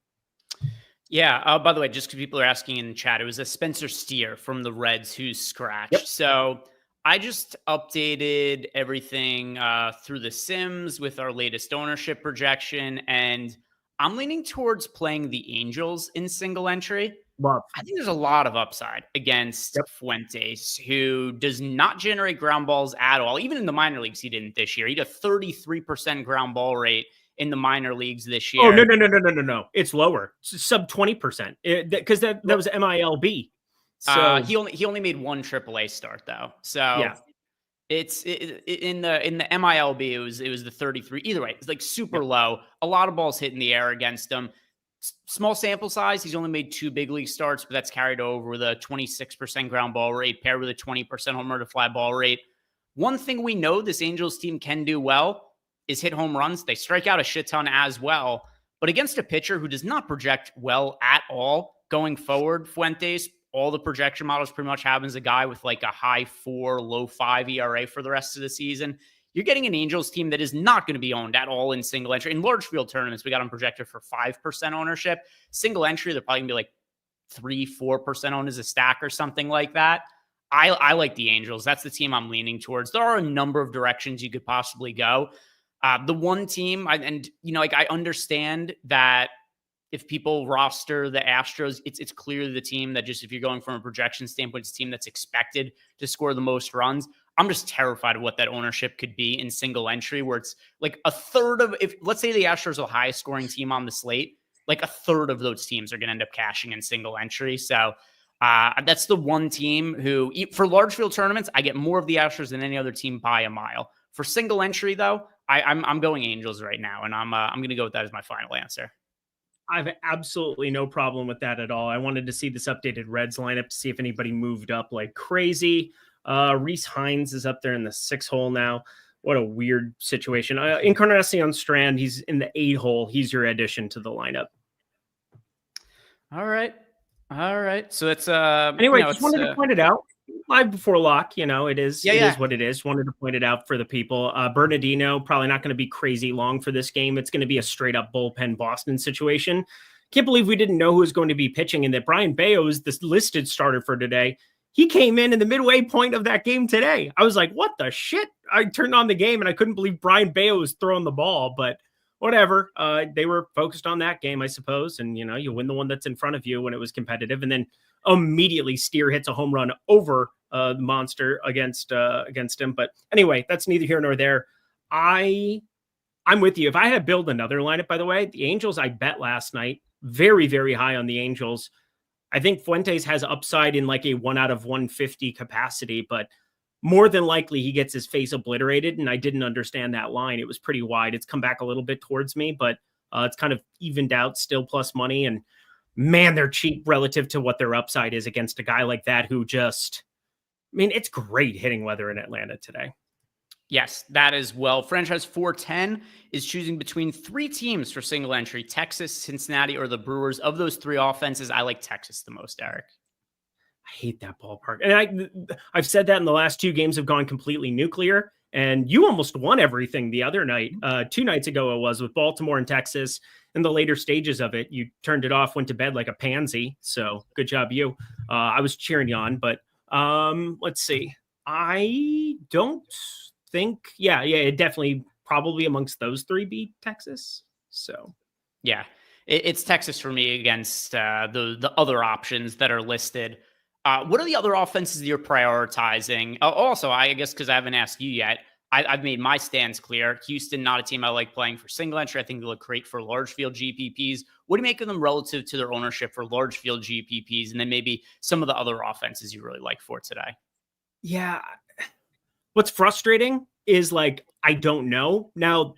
Yeah. By the way, just because people are asking in the chat, it was a Spencer Steer from the Reds who's scratched. Yep. So I just updated everything through the Sims with our latest ownership projection, and I'm leaning towards playing the Angels in single entry. Love. I think there's a lot of upside against Fuentes, who does not generate ground balls at all. Even in the minor leagues, he didn't this year. He had a 33% ground ball rate in the minor leagues this year. Oh, no. It's lower. It's sub 20%. Because that was MILB. So he only made one AAA start though. So yeah. It's in the MILB, it was the 33. Either way, it's like super low. A lot of balls hit in the air against him. Small sample size. He's only made 2 big league starts, but that's carried over with a 26% ground ball rate paired with a 20% home run to fly ball rate. One thing we know this Angels team can do well is hit home runs. They strike out a shit ton as well. But against a pitcher who does not project well at all going forward, Fuentes, all the projection models pretty much have as a guy with like a high 4, low 5 ERA for the rest of the season. You're getting an Angels team that is not going to be owned at all in single entry. In large field tournaments, we got them projected for 5% ownership. Single entry, they're probably going to be like 3-4% owned as a stack or something like that. I like the Angels. That's the team I'm leaning towards. There are a number of directions you could possibly go. The one team, I understand that if people roster the Astros, it's clearly the team that just, if you're going from a projection standpoint, it's a team that's expected to score the most runs. I'm just terrified of what that ownership could be in single entry, where it's like a third of, if let's say the Astros are the highest scoring team on the slate, like a third of those teams are going to end up cashing in single entry. So that's the one team who, for large field tournaments, I get more of the Astros than any other team by a mile. For single entry, though, I'm going Angels right now, and I'm going to go with that as my final answer. I have absolutely no problem with that at all. I wanted to see this updated Reds lineup to see if anybody moved up like crazy. Reese Hines is up there in the 6 hole now. What a weird situation. Encarnacion Strand, he's in the 8 hole. He's your addition to the lineup. All right. So it's anyway, just wanted to point it out. Live before lock, it is what it is. Wanted to point it out for the people. Bernardino probably not going to be crazy long for this game. It's going to be a straight up bullpen Boston situation. Can't believe we didn't know who was going to be pitching, and that Brian Bayo is the listed starter for today. He came in the midway point of that game today. I was like, what the shit? I turned on the game and I couldn't believe Brian Bayo was throwing the ball, but whatever. They were focused on that game, I suppose. And, you win the one that's in front of you when it was competitive. And then immediately Steer hits a home run over the monster against him. But anyway, that's neither here nor there. I'm with you. If I had to build another lineup, by the way, the Angels, I bet last night, very, very high on the Angels. I think Fuentes has upside in like a 1 out of 150 capacity, but more than likely he gets his face obliterated. And I didn't understand that line. It was pretty wide. It's come back a little bit towards me, but it's kind of evened out, still plus money. And man, they're cheap relative to what their upside is against a guy like that who just, it's great hitting weather in Atlanta today. Yes, that is well. Franchise 410 is choosing between 3 teams for single entry: Texas, Cincinnati, or the Brewers. Of those 3 offenses, I like Texas the most, Eric. I hate that ballpark. And I've said that in the last 2 games have gone completely nuclear. And you almost won everything the other night. 2 nights ago it was with Baltimore and Texas. In the later stages of it, you turned it off, went to bed like a pansy. So good job, you. I was cheering you on, but let's see. I don't think, it definitely probably amongst those 3 beat Texas. So yeah, it's Texas for me against the other options that are listed. What are the other offenses that you're prioritizing? Also, I guess because I haven't asked you yet, I've made my stance clear. Houston, not a team I like playing for single entry. I think they look great for large field GPPs. What do you make of them relative to their ownership for large field GPPs? And then maybe some of the other offenses you really like for today. Yeah. What's frustrating is like, I don't know. Now,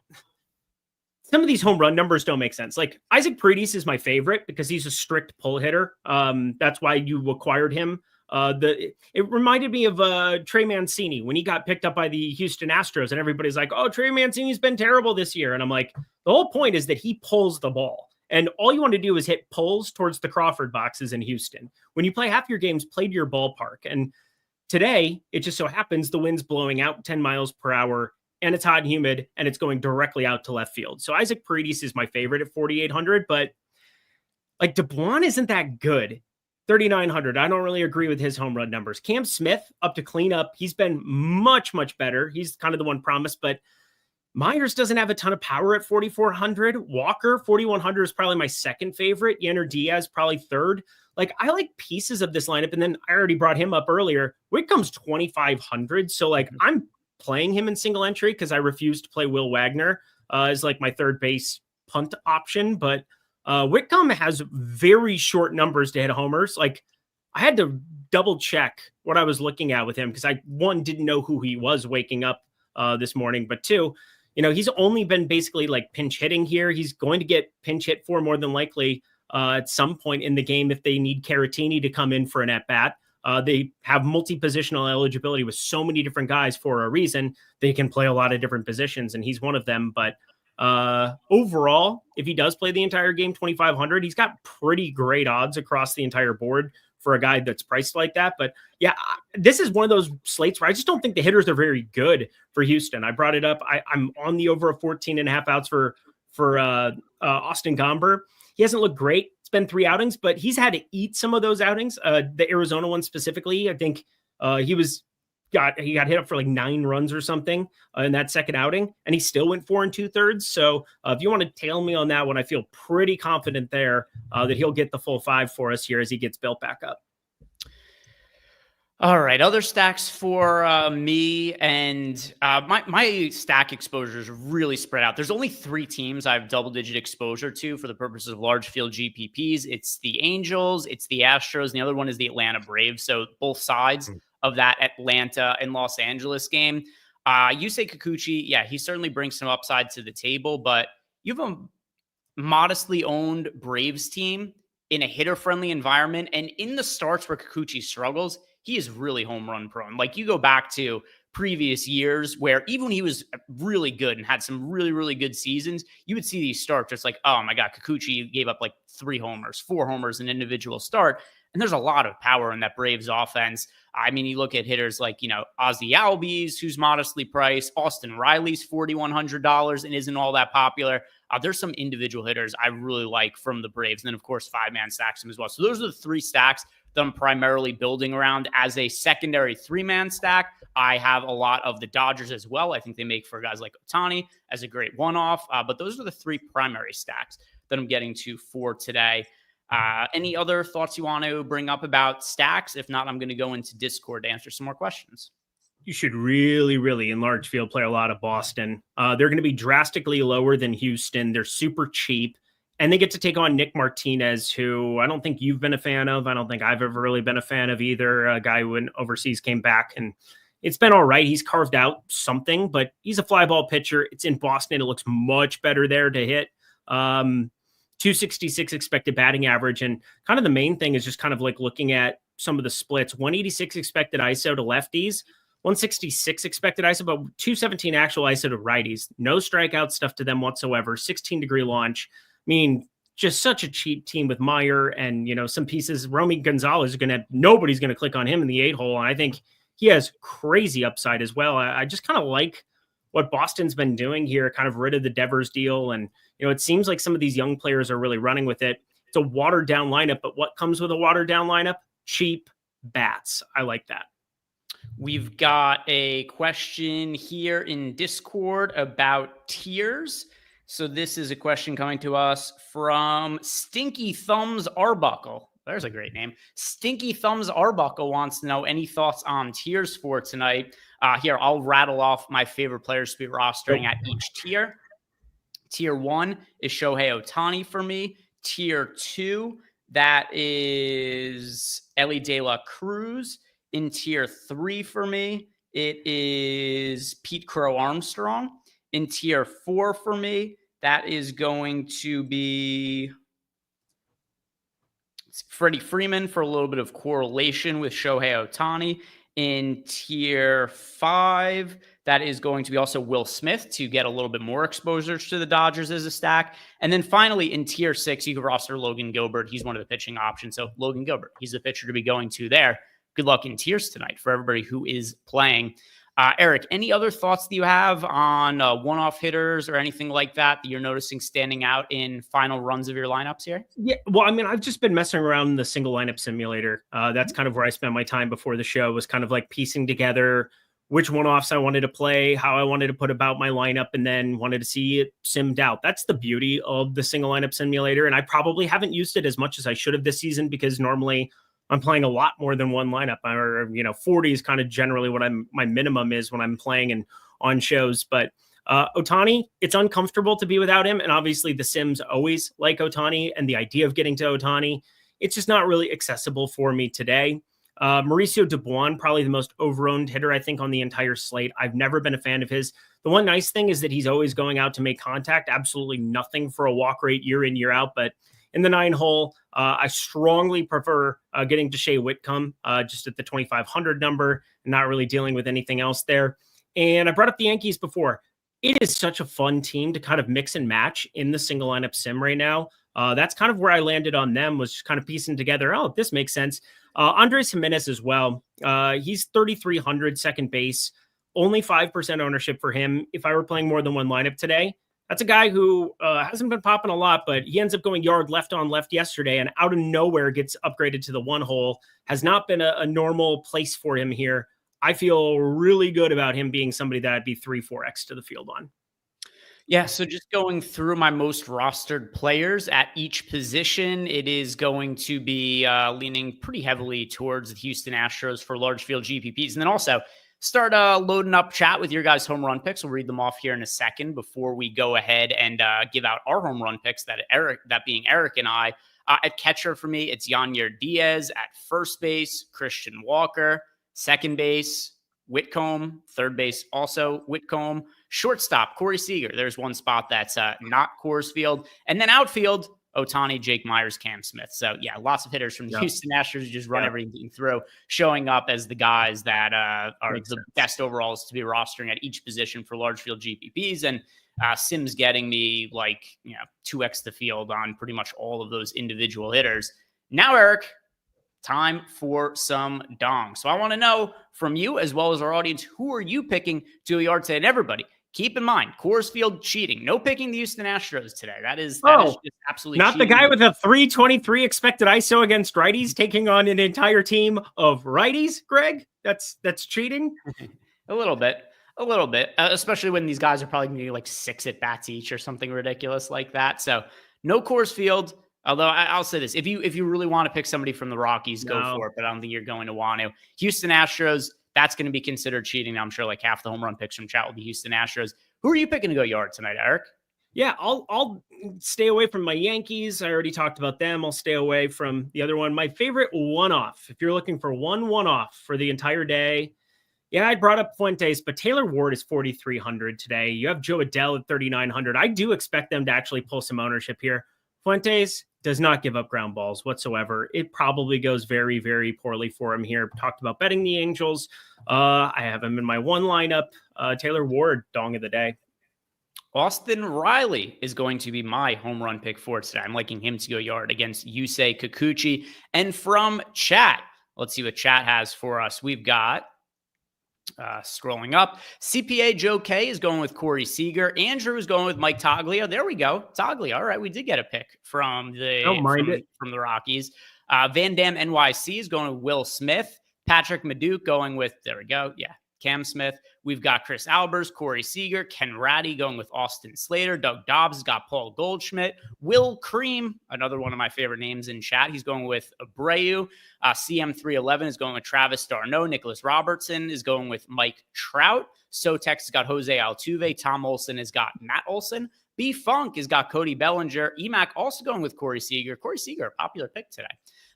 some of these home run numbers don't make sense. Like Isaac Paredes is my favorite because he's a strict pull hitter. That's why you acquired him. It reminded me of Trey Mancini when he got picked up by the Houston Astros, and everybody's like, "Oh, Trey Mancini's been terrible this year," and I'm like, the whole point is that he pulls the ball, and all you want to do is hit pulls towards the Crawford boxes in Houston. When you play half your games, play to your ballpark, and today it just so happens the wind's blowing out 10 miles per hour and it's hot and humid, and it's going directly out to left field. So Isaac Paredes is my favorite at 4,800, but like DeBlanc isn't that good. 3,900. I don't really agree with his home run numbers. Cam Smith up to clean up. He's been much, much better. He's kind of the one promised, but Myers doesn't have a ton of power at 4,400. Walker, 4,100 is probably my second favorite. Yenner Diaz, probably third. Like, I like pieces of this lineup, and then I already brought him up earlier. Whitcomb's 2,500, so like I'm playing him in single entry because I refuse to play Will Wagner as like my third base punt option. But Whitcomb has very short numbers to hit homers. Like I had to double check what I was looking at with him because I, one, didn't know who he was waking up this morning, but two, he's only been basically like pinch hitting here. He's going to get pinch hit for more than likely at some point in the game if they need Caratini to come in for an at-bat. They have multi-positional eligibility with so many different guys for a reason. They can play a lot of different positions, and he's one of them. But overall, if he does play the entire game, 2,500, he's got pretty great odds across the entire board for a guy that's priced like that. But yeah, this is one of those slates where I just don't think the hitters are very good for Houston. I brought it up. I'm on the over of 14.5 outs for Austin Gomber. He hasn't looked great. It's been 3 outings, but he's had to eat some of those outings. The Arizona one specifically, I think he got hit up for like 9 runs or something in that second outing, and he still went 4 2/3. So if you want to tail me on that one, I feel pretty confident there that he'll get the full 5 for us here as he gets built back up. All right, other stacks for me, and my stack exposure is really spread out. There's only 3 teams I have double-digit exposure to for the purposes of large field GPPs. It's the Angels, it's the Astros, and the other one is the Atlanta Braves. So both sides of that Atlanta and Los Angeles game. Yusei Kikuchi, yeah, he certainly brings some upside to the table, but you have a modestly owned Braves team in a hitter-friendly environment, and in the starts where Kikuchi struggles, he is really home run prone. Like you go back to previous years where even when he was really good and had some really, really good seasons, you would see these starts just like, oh my God, Kikuchi gave up like 3 homers, 4 homers in individual start. And there's a lot of power in that Braves offense. I mean, you look at hitters like, Ozzy Albies, who's modestly priced. Austin Riley's $4,100 and isn't all that popular. There's some individual hitters I really like from the Braves. And then, of course, 5-man stacks them as well. So those are the 3 stacks that I'm primarily building around. As a secondary 3-man stack, I have a lot of the Dodgers as well. I think they make for guys like Ohtani as a great one-off. But those are the 3 primary stacks that I'm getting to for today. Any other thoughts you want to bring up about stacks? If not, I'm going to go into Discord to answer some more questions. You should really, really, in large field, play a lot of Boston. They're going to be drastically lower than Houston. They're super cheap. And they get to take on Nick Martinez, who I don't think you've been a fan of. I don't think I've ever really been a fan of either. A guy who went overseas, came back, and it's been all right. He's carved out something, but he's a fly ball pitcher. It's in Boston. It looks much better there to hit. 266 expected batting average. And kind of the main thing is just kind of like looking at some of the splits. 186 expected ISO to lefties, 166 expected ISO, but 217 actual ISO to righties. No strikeout stuff to them whatsoever. 16-degree launch. I mean, just such a cheap team with Meyer and, some pieces. Romy Gonzalez nobody's going to click on him in the 8-hole. And I think he has crazy upside as well. I just kind of like what Boston's been doing here, kind of rid of the Devers deal. And, it seems like some of these young players are really running with it. It's a watered down lineup, but what comes with a watered down lineup? Cheap bats. I like that. We've got a question here in Discord about tiers. So this is a question coming to us from Stinky Thumbs Arbuckle. There's a great name. Stinky Thumbs Arbuckle wants to know any thoughts on tiers for tonight. Here, I'll rattle off my favorite players to be rostering at each tier. Tier 1 is Shohei Ohtani for me. Tier 2, that is Elly De La Cruz. In tier 3 for me, it is Pete Crow Armstrong. In tier 4 for me, that is going to be Freddie Freeman for a little bit of correlation with Shohei Ohtani. In tier 5, that is going to be also Will Smith to get a little bit more exposure to the Dodgers as a stack. And then finally, in tier 6, you can roster Logan Gilbert. He's one of the pitching options. So Logan Gilbert, he's the pitcher to be going to there. Good luck in tiers tonight for everybody who is playing. Eric, any other thoughts that you have on one-off hitters or anything like that you're noticing standing out in final runs of your lineups here? Yeah, well, I mean, I've just been messing around in the single lineup simulator. That's kind of where I spent my time before the show, was kind of like piecing together which one-offs I wanted to play, how I wanted to put about my lineup, and then wanted to see it simmed out. That's the beauty of the single lineup simulator, and I probably haven't used it as much as I should have this season, because normally I'm playing a lot more than one lineup, or 40 is kind of generally what my minimum is when I'm playing and on shows. But Ohtani, it's uncomfortable to be without him, and obviously the Sims always like Ohtani, and the idea of getting to Ohtani, it's just not really accessible for me today. Mauricio Dubuon, probably the most overowned hitter I think on the entire slate. I've never been a fan of his. The one nice thing is that he's always going out to make contact. Absolutely nothing for a walk rate year in, year out, but in the 9-hole, I strongly prefer getting to Shea Whitcomb just at the 2,500 number, and not really dealing with anything else there. And I brought up the Yankees before. It is such a fun team to kind of mix and match in the single lineup sim right now. That's kind of where I landed on them, was just kind of piecing together, oh, this makes sense. Andres Jimenez as well. He's 3,300 second base, only 5% ownership for him. If I were playing more than one lineup today, that's a guy who hasn't been popping a lot, but he ends up going yard left on left yesterday, and out of nowhere gets upgraded to the 1 hole. Has not been a normal place for him here. I feel really good about him being somebody that I'd be 3-4x to the field on. Yeah, so just going through my most rostered players at each position, it is going to be leaning pretty heavily towards the Houston Astros for large field GPPs. And then also start loading up chat with your guys' home run picks. We'll read them off here in a second before we go ahead and give out our home run picks, that being Eric and I. At catcher for me, it's Yanier Diaz. At first base, Christian Walker. Second base, Whitcomb. Third base, also Whitcomb. Shortstop, Corey Seager. There's one spot that's not Coors Field. And then outfield, Ohtani, Jake Myers, Cam Smith. So, yeah, lots of hitters from the Houston Astros who just run everything through, showing up as the guys that are the best overalls to be rostering at each position for large field GPPs. And Sims getting me 2x the field on pretty much all of those individual hitters. Now, Eric, time for some dong. So I want to know from you, as well as our audience, who are you picking to a yard today? And everybody, keep in mind, Coors Field cheating. No picking the Houston Astros today. That is just absolutely not cheating. The guy with a 323 expected ISO against righties taking on an entire team of righties, Greg? That's cheating? A little bit. Especially when these guys are probably going to be like 6 at bats each or something ridiculous like that. So no Coors Field. Although I'll say this, if you really want to pick somebody from the Rockies, go for it. But I don't think you're going to want to. Houston Astros, that's going to be considered cheating. I'm sure like half the home run picks from chat will be Houston Astros. Who are you picking to go yard tonight, Eric? Yeah, I'll stay away from my Yankees. I already talked about them. I'll stay away from the other one. My favorite one-off, if you're looking for one-off for the entire day, yeah, I brought up Fuentes, but Taylor Ward is 4,300 today. You have Joe Adell at 3,900. I do expect them to actually pull some ownership here. Fuentes does not give up ground balls whatsoever. It probably goes very, very poorly for him here. Talked about betting the Angels. I have him in my one lineup. Taylor Ward, dong of the day. Austin Riley is going to be my home run pick for today. I'm liking him to go yard against Yusei Kikuchi. And from chat, let's see what chat has for us. We've got scrolling up. CPA Joe K is going with Corey Seager. Andrew is going with Mike Toglia. There we go. Toglia. All right. We did get a pick from the Rockies. Van Dam NYC is going with Will Smith. Patrick Maduke going with, there we go. Yeah. Cam Smith. We've got Chris Albers, Corey Seager, Ken Ratty going with Austin Slater. Doug Dobbs has got Paul Goldschmidt. Will Cream, another one of my favorite names in chat. He's going with Abreu. CM311 is going with Travis d'Arnaud. Nicholas Robertson is going with Mike Trout. Sotex has got Jose Altuve. Tom Olson has got Matt Olson. B Funk has got Cody Bellinger. EMAC also going with Corey Seager. Corey Seager, a popular pick today.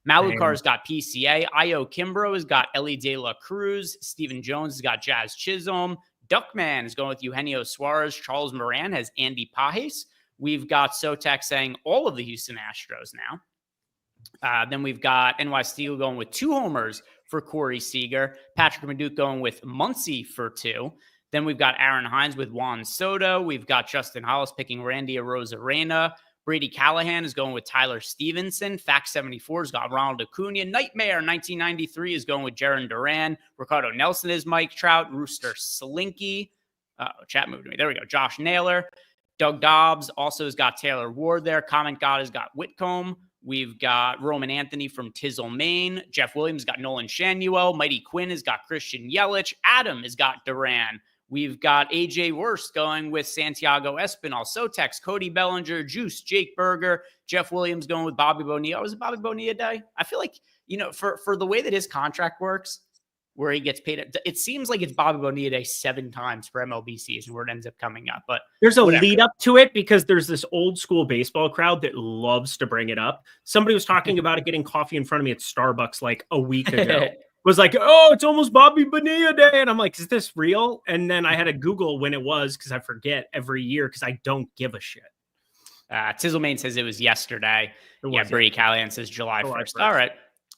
Malukar's got PCA. Io Kimbrough has got Ellie De La Cruz. Stephen Jones has got Jazz Chisholm. Duckman is going with Eugenio Suarez. Charles Moran has Andy Pajes. We've got Sotek saying all of the Houston Astros now. Then we've got NY Steel going with 2 homers for Corey Seager. Patrick Maduke going with Muncy for 2. Then we've got Aaron Hines with Juan Soto. We've got Justin Hollis picking Randy Arozarena. Brady Callahan is going with Tyler Stevenson. Fact 74 has got Ronald Acuna. Nightmare 1993 is going with Jaron Duran. Ricardo Nelson is Mike Trout. Rooster Slinky. Chat moved to me. There we go. Josh Naylor. Doug Dobbs also has got Taylor Ward there. Comment God has got Whitcomb. We've got Roman Anthony from Tizzle, Maine. Jeff Williams has got Nolan Shanuel. Mighty Quinn has got Christian Yelich. Adam has got Duran. We've got AJ Wurst going with Santiago Espinal, Sotex, Cody Bellinger, Juice, Jake Berger, Jeff Williams going with Bobby Bonilla. Was it Bobby Bonilla day? I feel like, for the way that his contract works, where he gets paid, it seems like it's Bobby Bonilla day 7 times for MLB season where it ends up coming up. But there's a lead up to it because there's this old school baseball crowd that loves to bring it up. Somebody was talking about it getting coffee in front of me at Starbucks like a week ago. Was like, oh, it's almost Bobby Bonilla day. And I'm like, is this real? And then I had to Google when it was because I forget every year because I don't give a shit. Tizzlemane says it was yesterday. Brady Callahan says July 1st.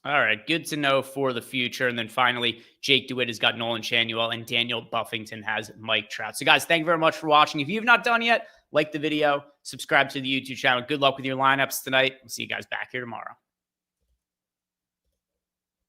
All right. Good to know for the future. And then finally, Jake DeWitt has got Nolan Shanuel and Daniel Buffington has Mike Trout. So guys, thank you very much for watching. If you've not done yet, like the video, subscribe to the YouTube channel. Good luck with your lineups tonight. We'll see you guys back here tomorrow.